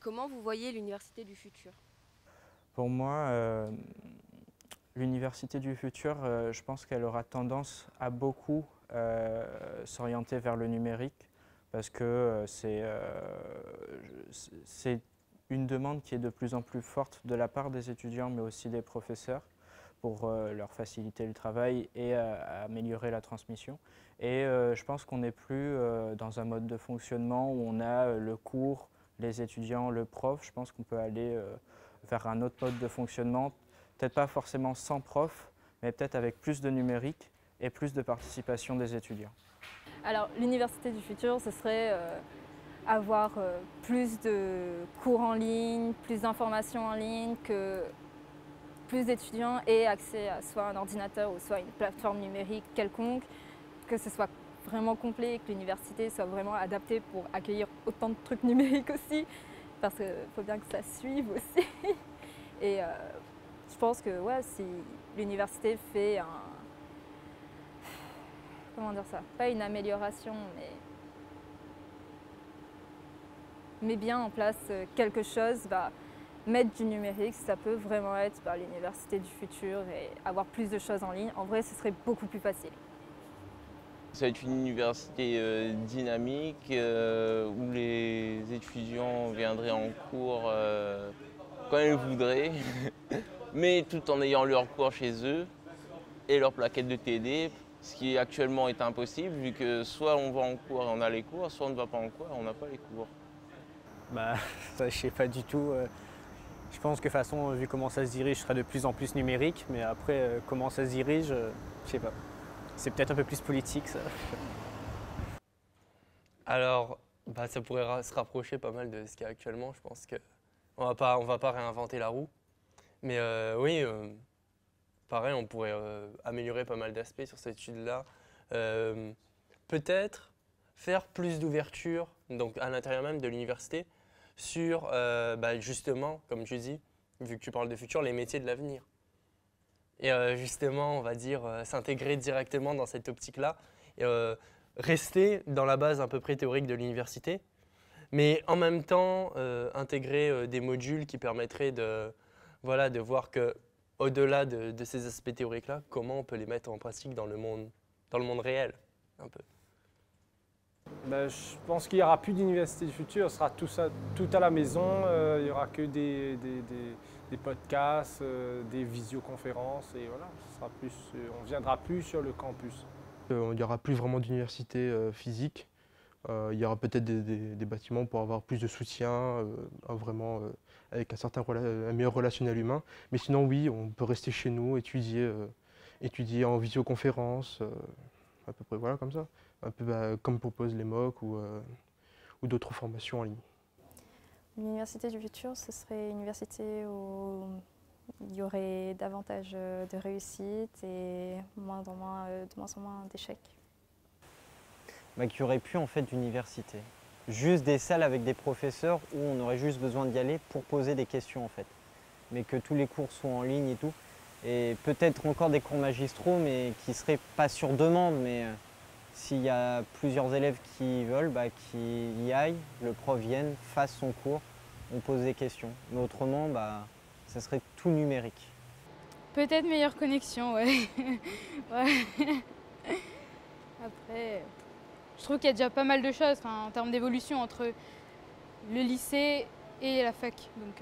Comment vous voyez l'université du futur? Pour moi, l'université du futur, je pense qu'elle aura tendance à beaucoup s'orienter vers le numérique parce que c'est une demande qui est de plus en plus forte de la part des étudiants mais aussi des professeurs pour leur faciliter le travail et améliorer la transmission. Et je pense qu'on n'est plus dans un mode de fonctionnement où on a le cours, les étudiants, le prof. Je pense qu'on peut aller vers un autre mode de fonctionnement, peut-être pas forcément sans prof, mais peut-être avec plus de numérique et plus de participation des étudiants. Alors l'université du futur, ce serait avoir plus de cours en ligne, plus d'informations en ligne, que plus d'étudiants aient accès à soit un ordinateur ou soit une plateforme numérique quelconque, que ce soit vraiment complet, que l'université soit vraiment adaptée pour accueillir autant de trucs numériques aussi, parce qu'il faut bien que ça suive aussi. Et je pense que ouais, si l'université fait comment dire ça, pas une amélioration, mais bien en place quelque chose, mettre du numérique, ça peut vraiment être l'université du futur et avoir plus de choses en ligne. En vrai, ce serait beaucoup plus facile. Ça va être une université dynamique où les étudiants viendraient en cours quand ils voudraient, mais tout en ayant leur cours chez eux et leur plaquette de TD, ce qui actuellement est impossible vu que soit on va en cours et on a les cours, soit on ne va pas en cours et on n'a pas les cours. Ça, je sais pas du tout. Je pense que de toute façon, vu comment ça se dirige, ce sera de plus en plus numérique, mais après, comment ça se dirige, je sais pas. C'est peut-être un peu plus politique, ça. Alors, ça pourrait se rapprocher pas mal de ce qu'il y a actuellement. Je pense qu'on va pas réinventer la roue. Mais oui, pareil, on pourrait améliorer pas mal d'aspects sur cette étude-là. Peut-être faire plus d'ouverture, donc à l'intérieur même de l'université, sur justement, comme tu dis, vu que tu parles de futur, les métiers de l'avenir. Et justement, on va dire, s'intégrer directement dans cette optique-là, et rester dans la base à peu près théorique de l'université, mais en même temps intégrer des modules qui permettraient de voir qu'au-delà de ces aspects théoriques-là, comment on peut les mettre en pratique dans le monde réel, un peu. Je pense qu'il n'y aura plus d'université du futur, ce sera tout à la maison, il n'y aura que des podcasts, des visioconférences et voilà, on ne viendra plus sur le campus. Il n'y aura plus vraiment d'université physique, il y aura peut-être des bâtiments pour avoir plus de soutien, avec un meilleur relationnel humain, mais sinon oui, on peut rester chez nous, étudier en visioconférence, à peu près voilà comme ça. Un peu comme proposent les MOOC ou d'autres formations en ligne. L'université du futur, ce serait une université où il y aurait davantage de réussite et de moins en moins d'échecs. Qu'il y aurait plus en fait d'université. Juste des salles avec des professeurs où on aurait juste besoin d'y aller pour poser des questions en fait. Mais que tous les cours soient en ligne et tout. Et peut-être encore des cours magistraux mais qui seraient pas sur demande, mais s'il y a plusieurs élèves qui veulent, qu'ils y aillent, le prof vienne, fasse son cours, on pose des questions. Mais autrement, ça serait tout numérique. Peut-être meilleure connexion, ouais. Ouais. Après, je trouve qu'il y a déjà pas mal de choses en termes d'évolution entre le lycée et la fac. Donc,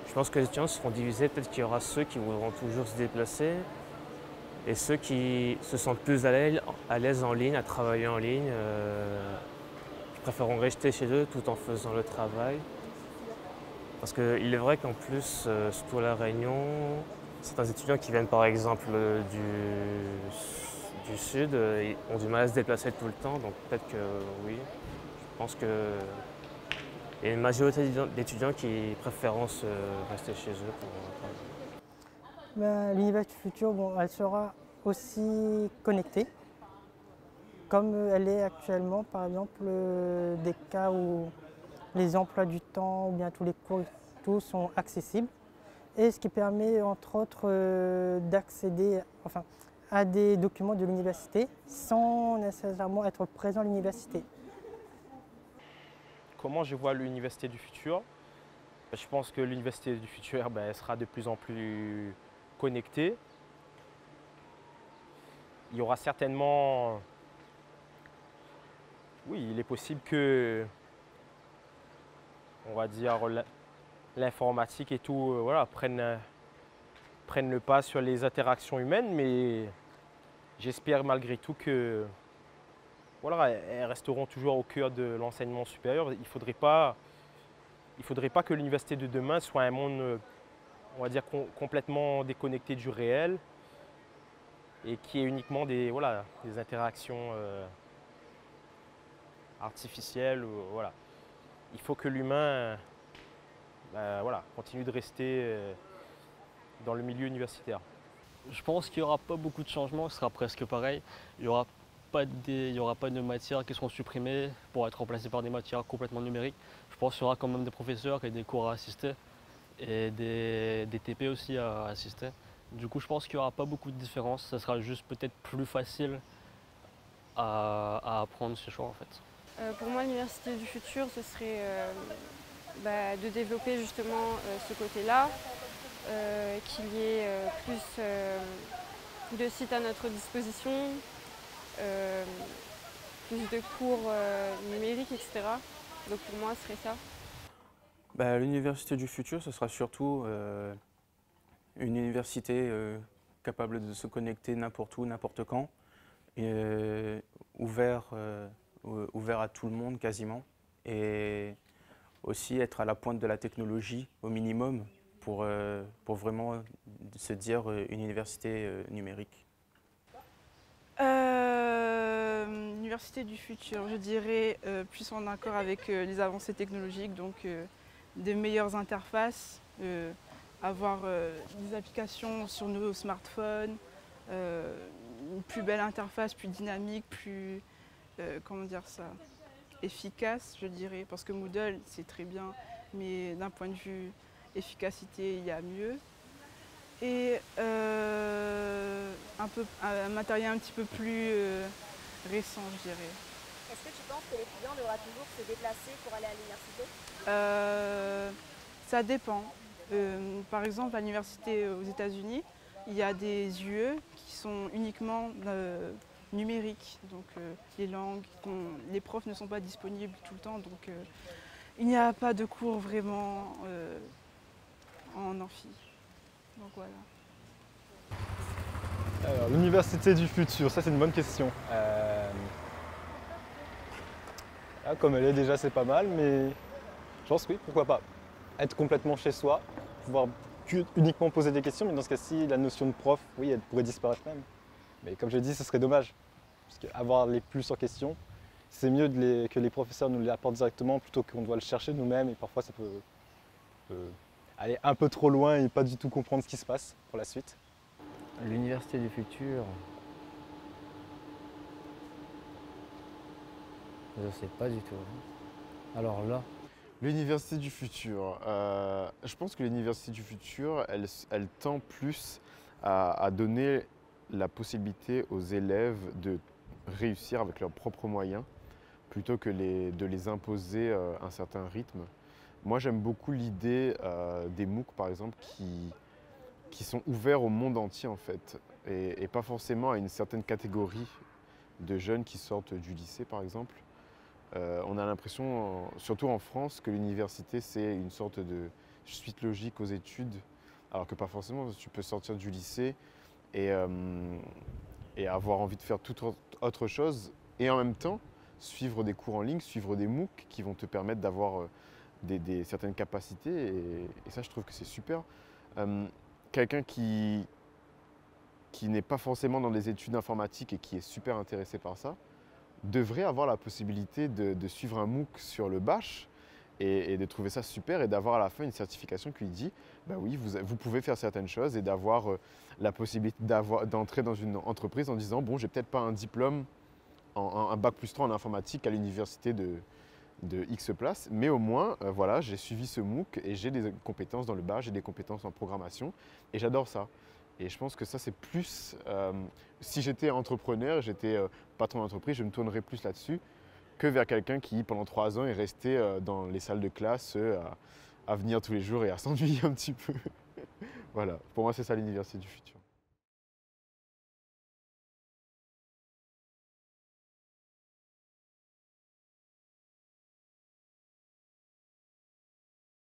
Je pense que les étudiants seront divisés. Peut-être qu'il y aura ceux qui voudront toujours se déplacer et ceux qui se sentent plus à l'aise en ligne, à travailler en ligne, qui préféreront rester chez eux tout en faisant le travail. Parce qu'il est vrai qu'en plus, surtout à La Réunion, certains étudiants qui viennent par exemple du sud ont du mal à se déplacer tout le temps, donc peut-être que oui. Je pense qu'il y a une majorité d'étudiants qui préféreront rester chez eux pour travailler. L'université du futur, elle sera aussi connectée, comme elle est actuellement, par exemple, des cas où les emplois du temps ou bien tous les cours tout sont accessibles, et ce qui permet entre autres d'accéder à des documents de l'université sans nécessairement être présent à l'université. comment je vois l'université du futur? Je pense que l'université du futur elle sera de plus en plus connectée. Il y aura certainement... Oui, il est possible que, on va dire, l'informatique et tout voilà, prennent le pas sur les interactions humaines, mais j'espère malgré tout que voilà, elles resteront toujours au cœur de l'enseignement supérieur. Il ne faudrait pas que l'université de demain soit un monde, on va dire, complètement déconnecté du réel et qui ait uniquement des interactions artificielles. Voilà. Il faut que l'humain continue de rester dans le milieu universitaire. Je pense qu'il n'y aura pas beaucoup de changements, ce sera presque pareil. Il n'y aura pas de matières qui seront supprimées pour être remplacées par des matières complètement numériques. Je pense qu'il y aura quand même des professeurs et des cours à assister et des TP aussi à assister. Du coup, je pense qu'il n'y aura pas beaucoup de différence. Ça sera juste peut-être plus facile à apprendre ces choix en fait. Pour moi, l'université du futur, ce serait de développer justement ce côté-là, qu'il y ait plus de sites à notre disposition, plus de cours numériques, etc. Donc pour moi, ce serait ça. L'université du futur, ce sera surtout une université capable de se connecter n'importe où, n'importe quand, et ouvert à tout le monde quasiment, et aussi être à la pointe de la technologie au minimum pour vraiment se dire une université numérique. L'université du futur, je dirais plus en accord avec les avancées technologiques, donc de meilleures interfaces, avoir des applications sur nos smartphones, une plus belle interface, plus dynamique, plus efficace, je dirais, parce que Moodle c'est très bien, mais d'un point de vue efficacité, il y a mieux. Et un matériel un petit peu plus récent, je dirais. Est-ce que tu penses que l'étudiant devra toujours se déplacer pour aller à l'université? Ça dépend. Par exemple, à l'université aux États-Unis, il y a des UE qui sont uniquement numériques. Donc les langues, les profs ne sont pas disponibles tout le temps. Donc il n'y a pas de cours vraiment en amphi. Donc voilà. Alors, l'université du futur, ça c'est une bonne question. Comme elle est déjà, c'est pas mal, mais je pense oui, pourquoi pas. Être complètement chez soi, pouvoir uniquement poser des questions, mais dans ce cas-ci, la notion de prof, oui, elle pourrait disparaître même. Mais comme je l'ai dit, ce serait dommage. Parce qu'avoir les plus en question, c'est mieux que les professeurs nous les apportent directement plutôt qu'on doit le chercher nous-mêmes, et parfois ça peut aller un peu trop loin et pas du tout comprendre ce qui se passe pour la suite. L'université du futur, je ne sais pas du tout. Alors là, l'université du futur, je pense que l'université du futur, elle tend plus à donner la possibilité aux élèves de réussir avec leurs propres moyens plutôt que de les imposer un certain rythme. Moi, j'aime beaucoup l'idée des MOOC, par exemple, qui sont ouverts au monde entier, en fait, et pas forcément à une certaine catégorie de jeunes qui sortent du lycée, par exemple. On a l'impression, surtout en France, que l'université, c'est une sorte de suite logique aux études, alors que pas forcément. Tu peux sortir du lycée et avoir envie de faire toute autre chose, et en même temps, suivre des cours en ligne, suivre des MOOC qui vont te permettre d'avoir certaines capacités, et ça, je trouve que c'est super. Quelqu'un qui n'est pas forcément dans les études informatiques et qui est super intéressé par ça, devrait avoir la possibilité de suivre un MOOC sur le Bash et de trouver ça super, et d'avoir à la fin une certification qui lui dit bah oui, vous pouvez faire certaines choses, et d'avoir la possibilité d'entrer dans une entreprise en disant bon, j'ai peut-être pas un diplôme, un bac+3 en informatique à l'université de X place, mais au moins voilà, j'ai suivi ce MOOC et j'ai des compétences dans le Bash, j'ai des compétences en programmation, et j'adore ça. Et je pense que ça, c'est plus... si j'étais entrepreneur, j'étais patron d'entreprise, je me tournerais plus là-dessus que vers quelqu'un qui, pendant 3 ans, est resté dans les salles de classe à venir tous les jours et à s'ennuyer un petit peu. Voilà, pour moi c'est ça l'université du futur.